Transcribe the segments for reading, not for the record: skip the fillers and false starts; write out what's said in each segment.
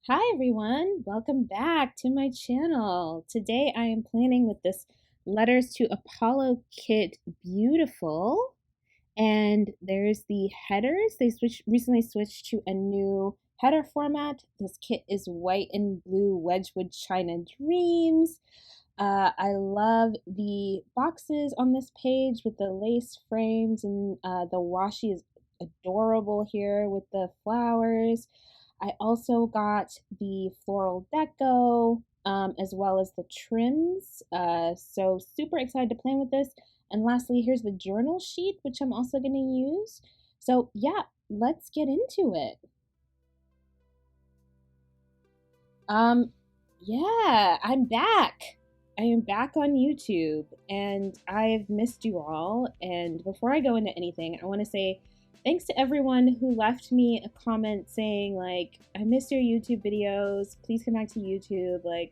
Hi everyone, welcome back to my channel. Today I am planning with this Letters to Apollo kit Beautiful, and there's the headers. They recently switched to a new header format. This kit is white and blue Wedgwood China Dreams. I love the boxes on this page with the lace frames, and the washi is adorable here with the flowers. I also got the floral deco, as well as the trims. So super excited to plan with this. And lastly, here's the journal sheet, which I'm also going to use. So yeah, let's get into it. Um, yeah, I'm back. I am back on YouTube and I've missed you all. And before I go into anything, I want to say thanks to everyone who left me a comment saying, like, I missed your YouTube videos. Please come back to YouTube. Like,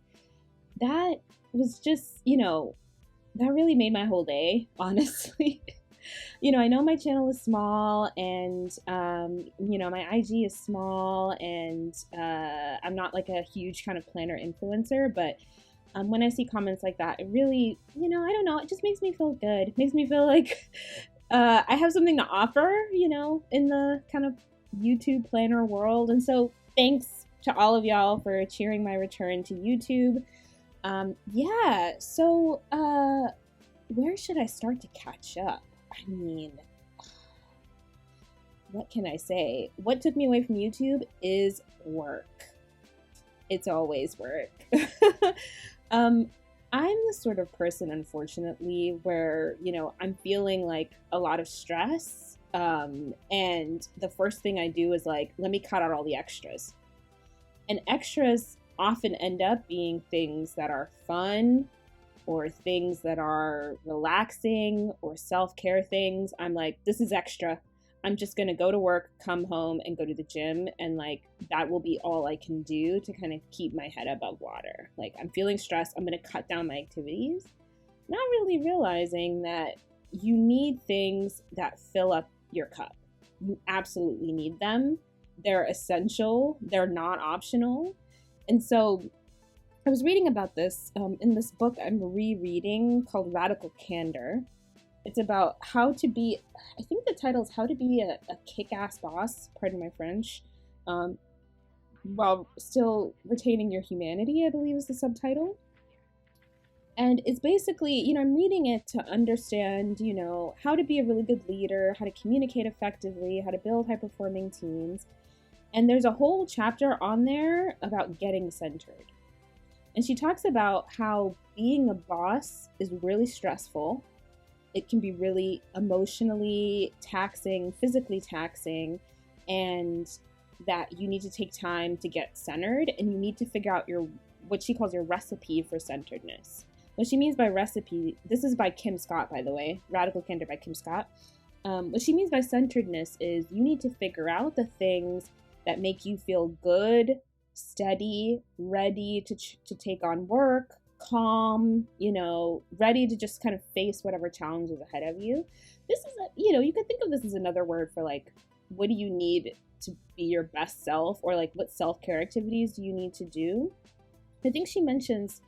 that was just, that really made my whole day, honestly. I know my channel is small and, my IG is small and I'm not like a huge kind of planner influencer, but when I see comments like that, it really, I don't know, it just makes me feel good. It makes me feel like I have something to offer, in the kind of YouTube planner world. And so thanks to all of y'all for cheering my return to YouTube. Yeah, so where should I start to catch up? I mean, what can I say? What took me away from YouTube is work. It's always work. I'm the sort of person, unfortunately, where, I'm feeling like a lot of stress. And the first thing I do is like, let me cut out all the extras. And extras often end up being things that are fun or things that are relaxing or self-care things. I'm like, this is extra. I'm just going to go to work, come home, and go to the gym. And like, that will be all I can do to kind of keep my head above water. Like, I'm feeling stressed. I'm going to cut down my activities. Not really realizing that you need things that fill up your cup. You absolutely need them. They're essential. They're not optional. And so I was reading about this in this book I'm rereading called Radical Candor. It's about how to be, I think the title is How to Be a Kick-Ass Boss, pardon my French, while still retaining your humanity, I believe is the subtitle. And it's basically, I'm reading it to understand, how to be a really good leader, how to communicate effectively, how to build high-performing teams. And there's a whole chapter on there about getting centered. And she talks about how being a boss is really stressful. It can be really emotionally taxing, physically taxing, and that you need to take time to get centered, and you need to figure out what she calls your recipe for centeredness. What she means by recipe, this is by Kim Scott, by the way, Radical Candor by Kim Scott. What she means by centeredness is you need to figure out the things that make you feel good, steady, ready to take on work, calm, ready to just kind of face whatever challenge is ahead of you. This is, you could think of this as another word for like, what do you need to be your best self, or like what self-care activities do you need to do? I think she mentions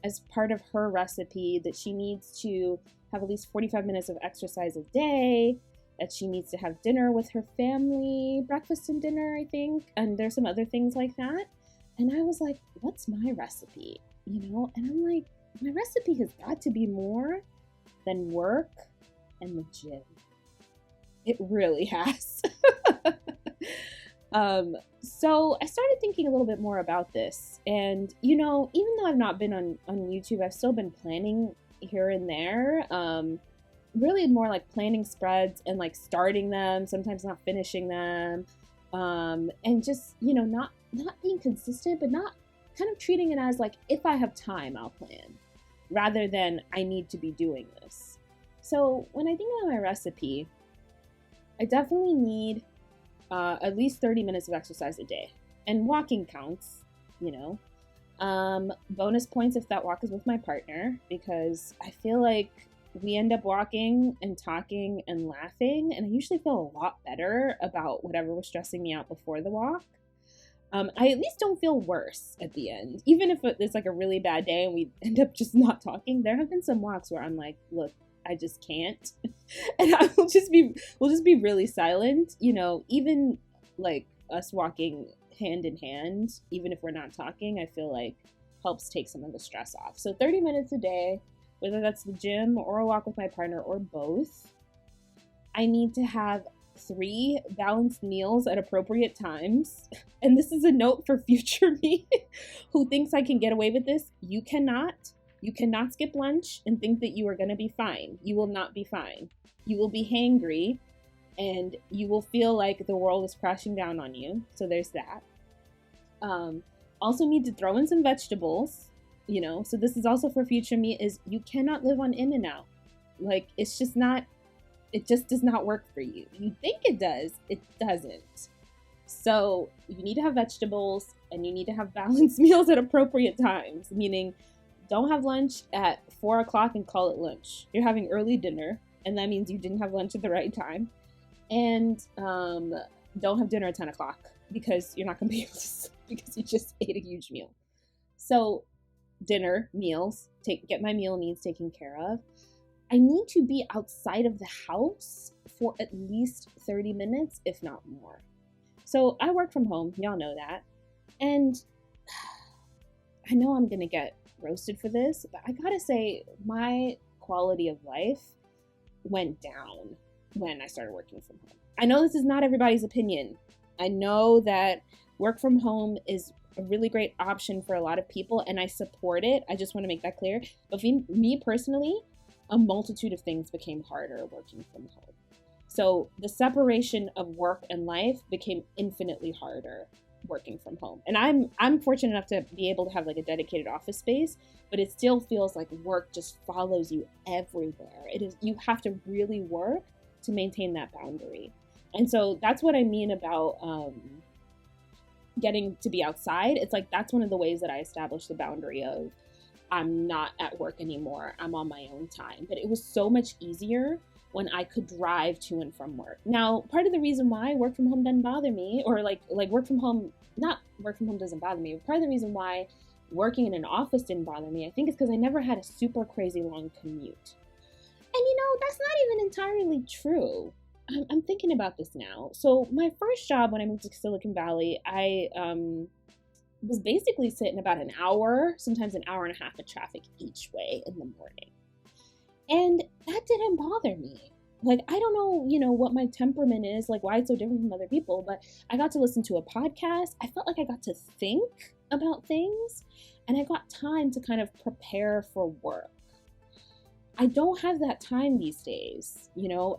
as part of her recipe that she needs to have at least 45 minutes of exercise a day, that she needs to have dinner with her family, breakfast and dinner, I think, and there's some other things like that. And I was like, what's my recipe? And I'm like, my recipe has got to be more than work and the gym. It really has. So I started thinking a little bit more about this. And, even though I've not been on YouTube, I've still been planning here and there. Really more like planning spreads and like starting them, sometimes not finishing them. And just, not being consistent, but not kind of treating it as like, if I have time, I'll plan, rather than I need to be doing this. So when I think about my recipe, I definitely need at least 30 minutes of exercise a day. And walking counts, bonus points if that walk is with my partner, because I feel like we end up walking and talking and laughing, and I usually feel a lot better about whatever was stressing me out before the walk. I at least don't feel worse at the end. Even if it's like a really bad day and we end up just not talking, there have been some walks where I'm like, look, I just can't. And we'll just be really silent, you know, even like us walking hand in hand, even if we're not talking, I feel like helps take some of the stress off. So 30 minutes a day, whether that's the gym or a walk with my partner or both. I need to have 3 balanced meals at appropriate times. And this is a note for future me who thinks I can get away with this. You cannot skip lunch and think that you are going to be fine. You will not be fine. You will be hangry and you will feel like the world is crashing down on you. So there's that. Also need to throw in some vegetables, you know. So this is also for future me, is you cannot live on In-N-Out. Like, it just does not work for you. You think it does, it doesn't. So you need to have vegetables and you need to have balanced meals at appropriate times, meaning don't have lunch at 4 o'clock and call it lunch. You're having early dinner, and that means you didn't have lunch at the right time. And don't have dinner at 10 o'clock because you're not going to be able to sleep because you just ate a huge meal. So dinner, meals, get my meal needs taken care of. I need to be outside of the house for at least 30 minutes, if not more. So I work from home, y'all know that. And I know I'm gonna get roasted for this, but I gotta say my quality of life went down when I started working from home. I know this is not everybody's opinion. I know that work from home is a really great option for a lot of people, and I support it. I just want to make that clear. But for me personally, a multitude of things became harder working from home. So the separation of work and life became infinitely harder working from home. And I'm fortunate enough to be able to have like a dedicated office space, but it still feels like work just follows you everywhere. You have to really work to maintain that boundary. And so that's what I mean about getting to be outside. It's like that's one of the ways that I established the boundary of I'm not at work anymore. I'm on my own time. But it was so much easier when I could drive to and from work. Now, part of the reason why work from home doesn't bother me, or like work from home doesn't bother me, but part of the reason why working in an office didn't bother me, I think is because I never had a super crazy long commute. And you know, that's not even entirely true. I'm thinking about this now. So my first job when I moved to Silicon Valley, I was basically sitting about an hour, sometimes an hour and a half of traffic each way in the morning. And that didn't bother me. Like, I don't know, you know, what my temperament is, like why it's so different from other people, but I got to listen to a podcast. I felt like I got to think about things and I got time to kind of prepare for work. I don't have that time these days. You know,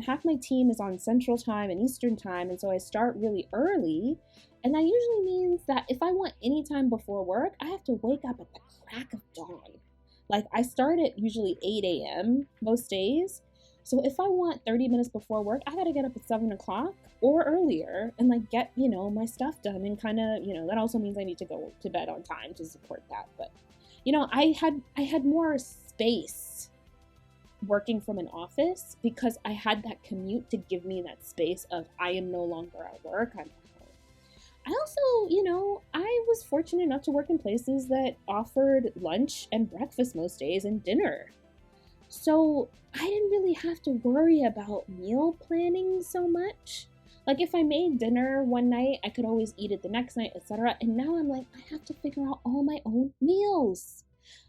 half my team is on Central Time and Eastern Time, and so I start really early. And that usually means that if I want any time before work, I have to wake up at the crack of dawn. Like, I start at usually 8 a.m. most days. So if I want 30 minutes before work, I gotta get up at 7 o'clock or earlier and like get, you know, my stuff done, and kind of, you know, that also means I need to go to bed on time to support that. But, you know, I had more space working from an office because I had that commute to give me that space of I am no longer at work, I'm at home. I also, you know, I was fortunate enough to work in places that offered lunch and breakfast most days and dinner. So I didn't really have to worry about meal planning so much. Like if I made dinner one night, I could always eat it the next night, etc. And now I'm like, I have to figure out all my own meals.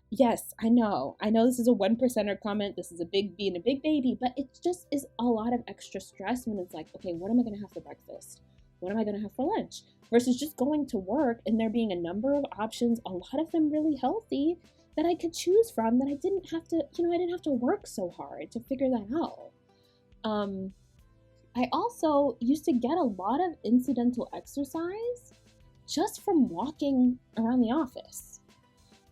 Yes, I know this is a 1%er comment. This is being a big baby, but it just is a lot of extra stress when it's like, okay, what am I going to have for breakfast? What am I going to have for lunch? Versus just going to work and there being a number of options, a lot of them really healthy, that I could choose from, that I didn't have to, you know, I didn't have to work so hard to figure that out. I also used to get a lot of incidental exercise just from walking around the office.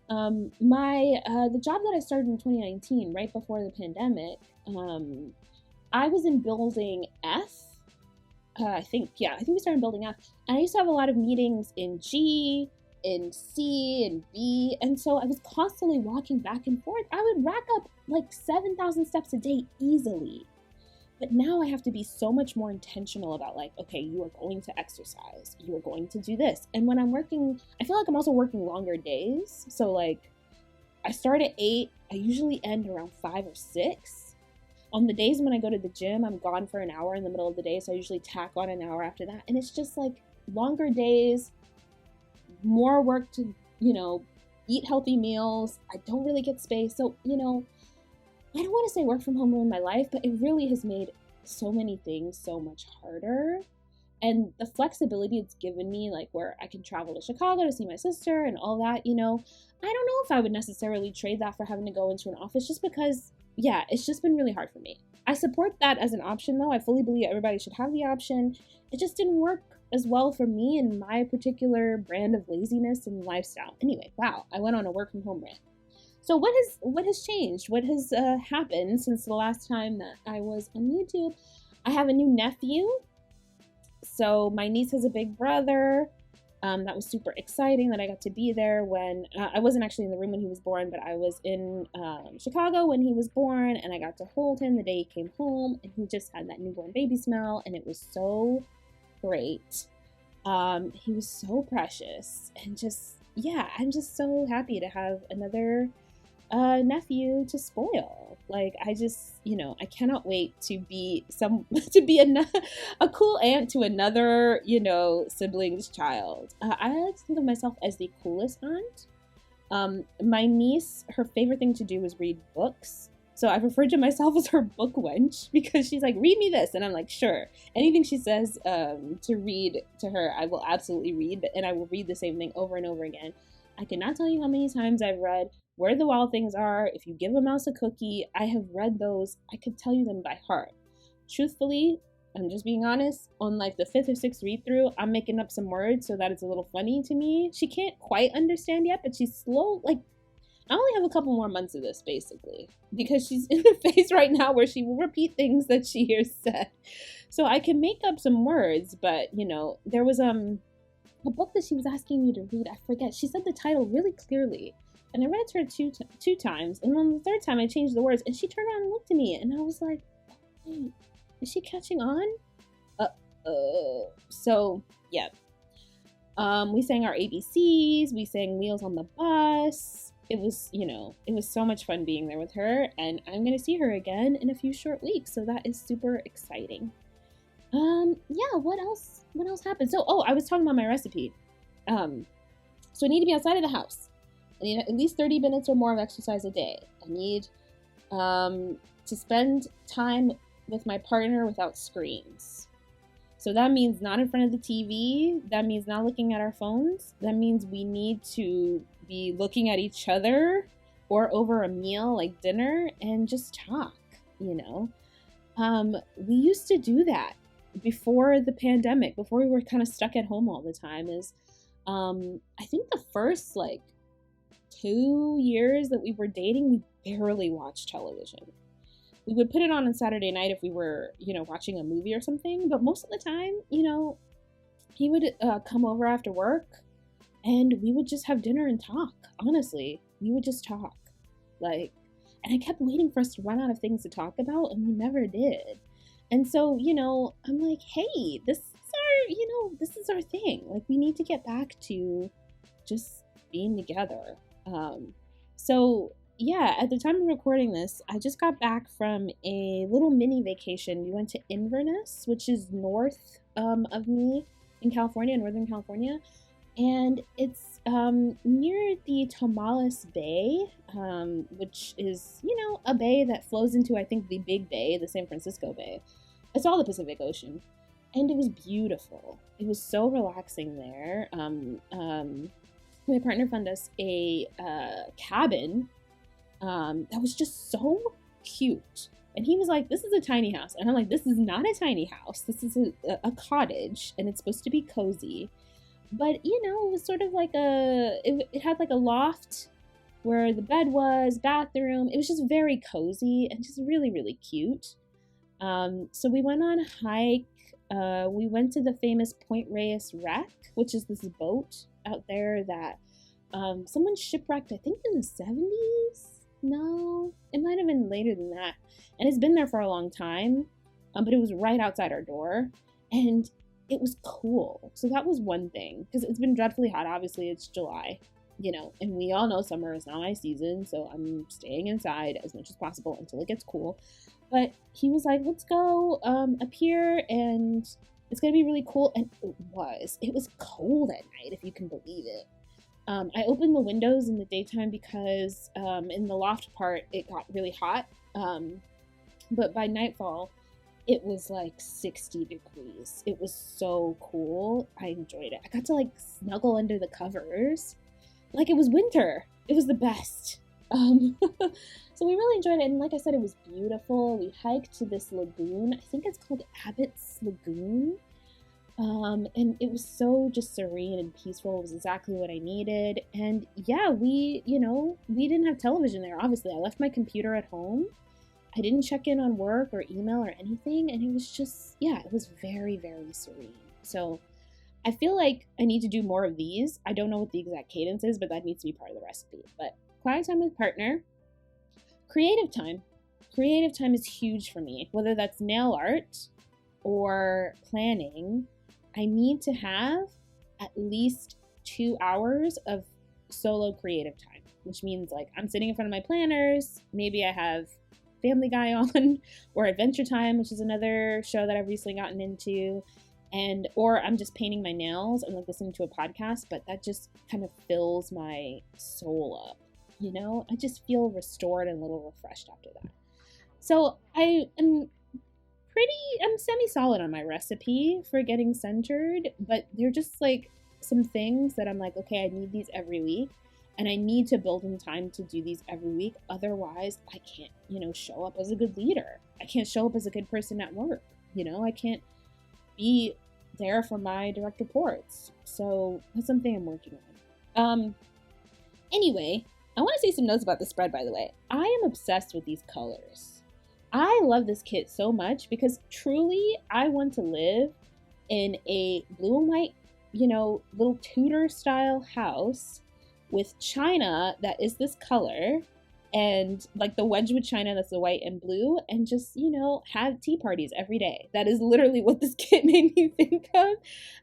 The job that I started in 2019, right before the pandemic, I was in building F. I think we started in building F. And I used to have a lot of meetings in G, in C, and B. And so I was constantly walking back and forth. I would rack up like 7,000 steps a day easily. But now I have to be so much more intentional about like, okay, you are going to exercise, you are going to do this. And when I'm working, I feel like I'm also working longer days. So like I start at 8, I usually end around 5 or 6. On the days when I go to the gym, I'm gone for an hour in the middle of the day, so I usually tack on an hour after that. And it's just like longer days, more work to, eat healthy meals. I don't really get space. So, I don't want to say work from home ruined my life, but it really has made so many things so much harder. And the flexibility it's given me, like where I can travel to Chicago to see my sister and all that, I don't know if I would necessarily trade that for having to go into an office, just because, yeah, it's just been really hard for me. I support that as an option, though. I fully believe everybody should have the option. It just didn't work as well for me and my particular brand of laziness and lifestyle. Anyway, wow, I went on a work from home rant. So what has changed? What has happened since the last time that I was on YouTube? I have a new nephew. So my niece has a big brother. That was super exciting that I got to be there when I wasn't actually in the room when he was born, but I was in Chicago when he was born, and I got to hold him the day he came home, and he just had that newborn baby smell, and it was so great. He was so precious, and just, yeah, I'm just so happy to have another nephew to spoil. Like, I just, I cannot wait to be a cool aunt to another, sibling's child. I like to think of myself as the coolest aunt. My niece, her favorite thing to do is read books. So I've referred to myself as her book wench, because she's like, read me this. And I'm like, sure. Anything she says to read to her, I will absolutely read. And I will read the same thing over and over again. I cannot tell you how many times I've read Where the Wild Things Are, If You Give a Mouse a Cookie. I have read those. I could tell you them by heart. Truthfully, I'm just being honest, on like the 5th or 6th read through, I'm making up some words so that it's a little funny to me. She can't quite understand yet, but she's slow. Like, I only have a couple more months of this, basically, because she's in the phase right now where she will repeat things that she hears said. So I can make up some words, but, there was a book that she was asking me to read. I forget. She said the title really clearly, and I read it to her two times, and on the third time I changed the words, and she turned around and looked at me, and I was like, wait, is she catching on? So, yeah. We sang our ABCs, we sang Wheels on the Bus. It was, it was so much fun being there with her, and I'm going to see her again in a few short weeks, so that is super exciting. Yeah, what else happened? So, I was talking about my recipe. So I need to be outside of the house. I need at least 30 minutes or more of exercise a day. I need to spend time with my partner without screens. So that means not in front of the TV. That means not looking at our phones. That means we need to be looking at each other or over a meal like dinner and just talk, We used to do that before the pandemic, before we were kind of stuck at home all the time. I think the first 2 years that we were dating, we barely watched television. We would put it on Saturday night if we were, watching a movie or something. But most of the time, he would come over after work and we would just have dinner and talk. Honestly, we would just talk. And I kept waiting for us to run out of things to talk about, and we never did. And so, I'm like, hey, this is our thing. We need to get back to just being together. So yeah, at the time of recording this, I just got back from a little mini vacation. We went to Inverness, which is north of me in California, Northern California. And it's near the Tomales Bay, which is, a bay that flows into, I think, the Big Bay, the San Francisco Bay. It's all the Pacific Ocean. And it was beautiful. It was so relaxing there. My partner found us a cabin that was just so cute. And he was like, this is a tiny house. And I'm like, this is not a tiny house. This is a cottage, and it's supposed to be cozy. But, it was sort of like it had like a loft where the bed was, bathroom. It was just very cozy and just really, really cute. So we went on a hike. We went to the famous Point Reyes wreck, which is this boat out there that someone shipwrecked, I think in the 70s? No, it might have been later than that. And it's been there for a long time. but it was right outside our door, and it was cool. So that was one thing, because it's been dreadfully hot. Obviously, it's July, and we all know summer is not my season, so I'm staying inside as much as possible until it gets cool. But he was like, let's go up here, and it's gonna be really cool. And it was cold at night, if you can believe it. I opened the windows in the daytime because in the loft part it got really hot, but by nightfall it was like 60 degrees. It was so cool. I enjoyed it. I got to like snuggle under the covers like it was winter. It was the best. So we really enjoyed it, and like I said, it was beautiful. We hiked to this lagoon. I think it's called Abbott's Lagoon. And it was so just serene and peaceful. It was exactly what I needed. And yeah, we didn't have television there. Obviously, I left my computer at home. I didn't check in on work or email or anything. And it was just, it was very, very serene. So I feel like I need to do more of these. I don't know what the exact cadence is, but that needs to be part of the recipe. But quiet time with partner, creative time. Creative time is huge for me, whether that's nail art or planning. I need to have at least 2 hours of solo creative time, which means like I'm sitting in front of my planners. Maybe I have Family Guy on, or Adventure Time, which is another show that I've recently gotten into, or I'm just painting my nails and like listening to a podcast, but that just kind of fills my soul up. I just feel restored and a little refreshed after that. So I'm semi-solid on my recipe for getting centered, but they're just like some things that I'm like, okay, I need these every week, and I need to build in time to do these every week. Otherwise, I can't, show up as a good leader. I can't show up as a good person at work. I can't be there for my direct reports. So that's something I'm working on. Anyway, I want to say some notes about the spread, by the way. I am obsessed with these colors. I love this kit so much because truly I want to live in a blue and white, little Tudor style house with china that is this color, and like the Wedgwood china that's the white and blue, and just, have tea parties every day. That is literally what this kit made me think of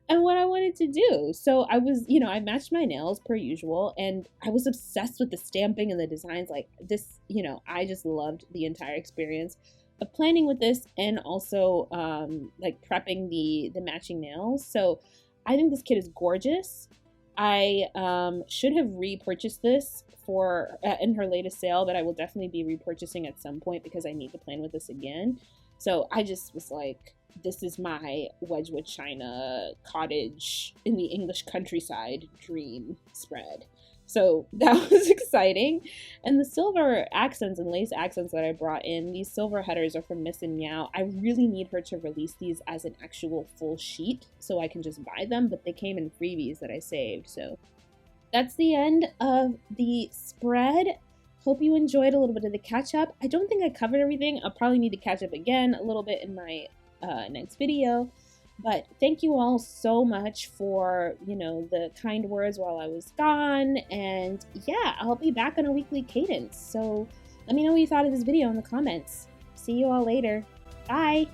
and what I wanted to do. So I was, I matched my nails per usual, and I was obsessed with the stamping and the designs like this. I just loved the entire experience of planning with this, and also like prepping the matching nails. So I think this kit is gorgeous. I should have repurchased this for in her latest sale, but I will definitely be repurchasing at some point because I need to plan with this again. So I just was like, this is my Wedgwood china cottage in the English countryside dream spread. So that was exciting. And the silver accents and lace accents that I brought in, these silver headers are from Miss and Meow. I really need her to release these as an actual full sheet so I can just buy them, but they came in freebies that I saved. So that's the end of the spread. Hope you enjoyed a little bit of the catch up. I don't think I covered everything. I'll probably need to catch up again a little bit in my next video. But thank you all so much for, the kind words while I was gone. And yeah, I'll be back on a weekly cadence. So let me know what you thought of this video in the comments. See you all later. Bye!